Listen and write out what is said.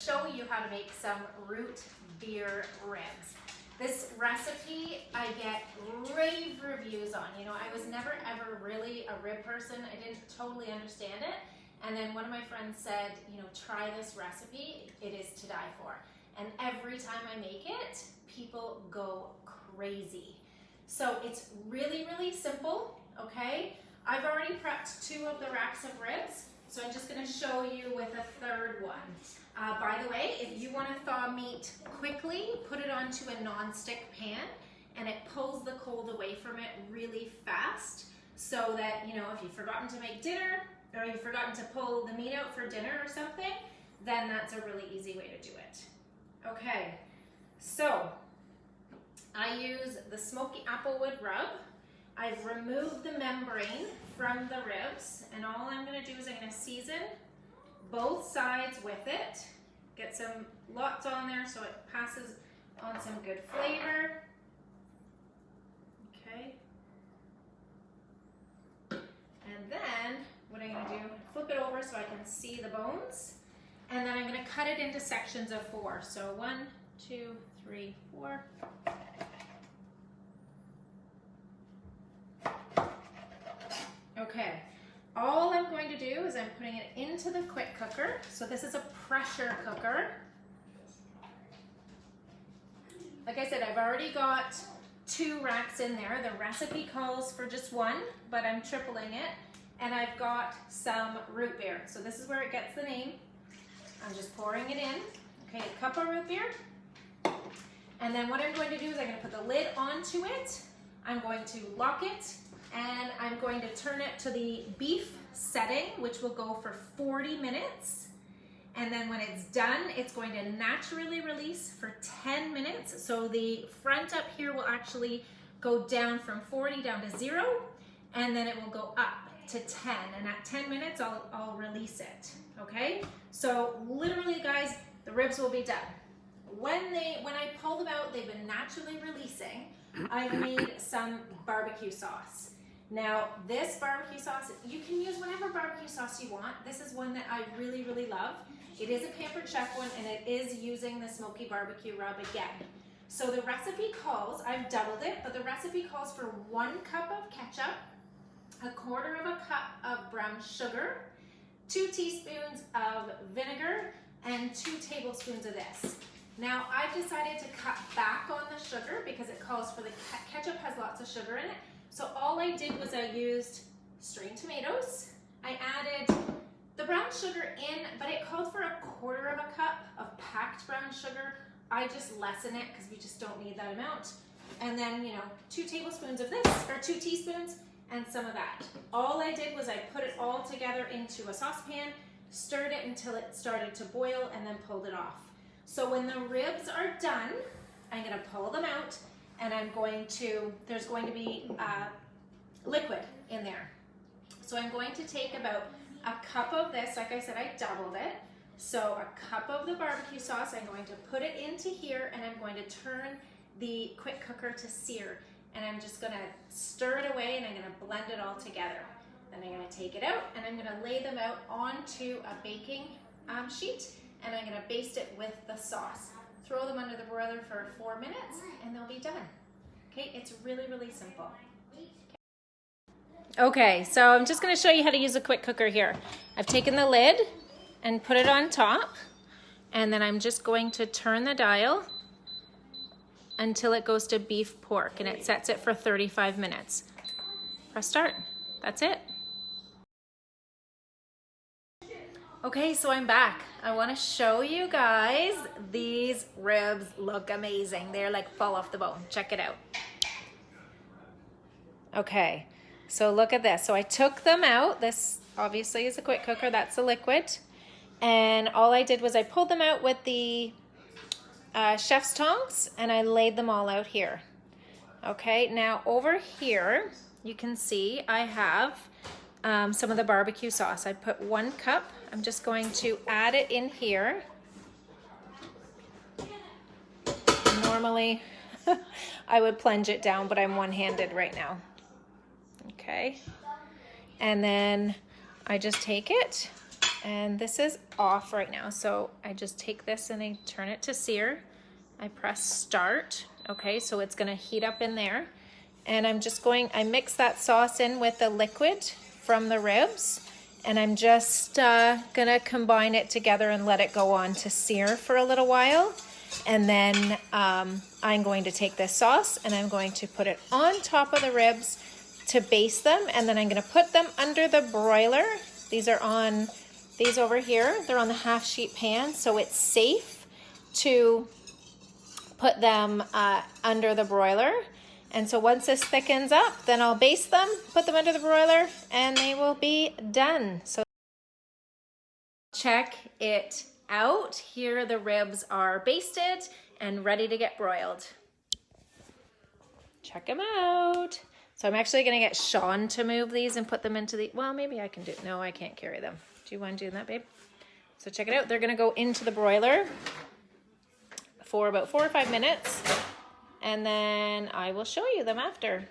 show you how to make some root beer ribs. This recipe I get rave reviews on. You know, I was never ever really a rib person. I didn't totally understand it. And then one of my friends said, you know, try this recipe. It is to die for. And every time I make it, people go crazy. So it's really, really simple, okay? I've already prepped 2 of the racks of ribs, so I'm just gonna show you with a 3rd one. By the way, if you wanna thaw meat quickly, put it onto a non-stick pan and it pulls the cold away from it really fast so that, you know, if you've forgotten to make dinner or you've forgotten to pull the meat out for dinner or something, then that's a really easy way to do it. Okay, so I use the smoky applewood rub. I've removed the membrane from the ribs, and all I'm gonna do is I'm gonna season both sides with it. Get some lots on there so it passes on some good flavor. Okay. And then what I'm gonna do, flip it over so I can see the bones. And then I'm gonna cut it into sections of 4. So 1, 2, 3, 4. Okay, all I'm going to do is I'm putting it into the quick cooker. So this is a pressure cooker. Like I said, I've already got 2 racks in there. The recipe calls for just 1, but I'm tripling it. And I've got some root beer. So this is where it gets the name. I'm just pouring it in. Okay, a cup of root beer. And then what I'm going to do is I'm going to put the lid onto it. I'm going to lock it. And I'm going to turn it to the beef setting, which will go for 40 minutes. And then when it's done, it's going to naturally release for 10 minutes. So the front up here will actually go down from 40 down to 0, and then it will go up to 10. And at 10 minutes, I'll release it, okay? So literally, guys, the ribs will be done. When I pull them out, they've been naturally releasing. I've made some barbecue sauce. Now, this barbecue sauce, you can use whatever barbecue sauce you want. This is one that I really, really love. It is a Pampered Chef one, and it is using the smoky barbecue rub again. So the recipe calls, I've doubled it, but the recipe calls for 1 cup of ketchup, 1/4 of a cup of brown sugar, 2 teaspoons of vinegar, and 2 tablespoons of this. Now, I've decided to cut back on the sugar because it calls for the ketchup has lots of sugar in it. So all I did was I used strained tomatoes. I added the brown sugar in, but it called for 1/4 of a cup of packed brown sugar. I just lessen it because we just don't need that amount. And then, you know, 2 tablespoons of this, or 2 teaspoons, and some of that. All I did was I put it all together into a saucepan, stirred it until it started to boil, and then pulled it off. So when the ribs are done, I'm gonna pull them out, and there's going to be liquid in there. So I'm going to take about a cup of this. Like I said, I doubled it. So a cup of the barbecue sauce, I'm going to put it into here, and I'm going to turn the quick cooker to sear. And I'm just gonna stir it away, and I'm gonna blend it all together. Then I'm gonna take it out, and I'm gonna lay them out onto a baking sheet, and I'm gonna baste it with the sauce. Throw them under the broiler for 4 minutes, and they'll be done. Okay, it's really, really simple. Okay, so I'm just gonna show you how to use a quick cooker here. I've taken the lid and put it on top, and then I'm just going to turn the dial until it goes to beef pork, and it sets it for 35 minutes. Press start. That's it. Okay, so I'm back. I want to show you guys these ribs look amazing. They're like fall off the bone. Check it out. Okay, so look at this. So I took them out. This obviously is a quick cooker. That's the liquid. And all I did was I pulled them out with the chef's tongs, and I laid them all out here. Okay, now over here, you can see I have some of the barbecue sauce. I put 1 cup. I'm just going to add it in here. Normally, I would plunge it down, but I'm one-handed right now. Okay, and then I just take it And this is off right now. So I just take this and I turn it to sear. I press start. Okay, so it's gonna heat up in there. And I mix that sauce in with the liquid from the ribs. And I'm just gonna combine it together and let it go on to sear for a little while. And then I'm going to take this sauce and I'm going to put it on top of the ribs to baste them. And then I'm gonna put them under the broiler. These over here, they're on the half sheet pan, so it's safe to put them under the broiler. And so once this thickens up, then I'll baste them, put them under the broiler, and they will be done. So check it out. Here the ribs are basted and ready to get broiled. Check them out. So I'm actually gonna get Sean to move these and put them into the, well, maybe I can do, no, I can't carry them. Do you want to do that, babe? So check it out. They're gonna go into the broiler for about 4 or 5 minutes, and then I will show you them after.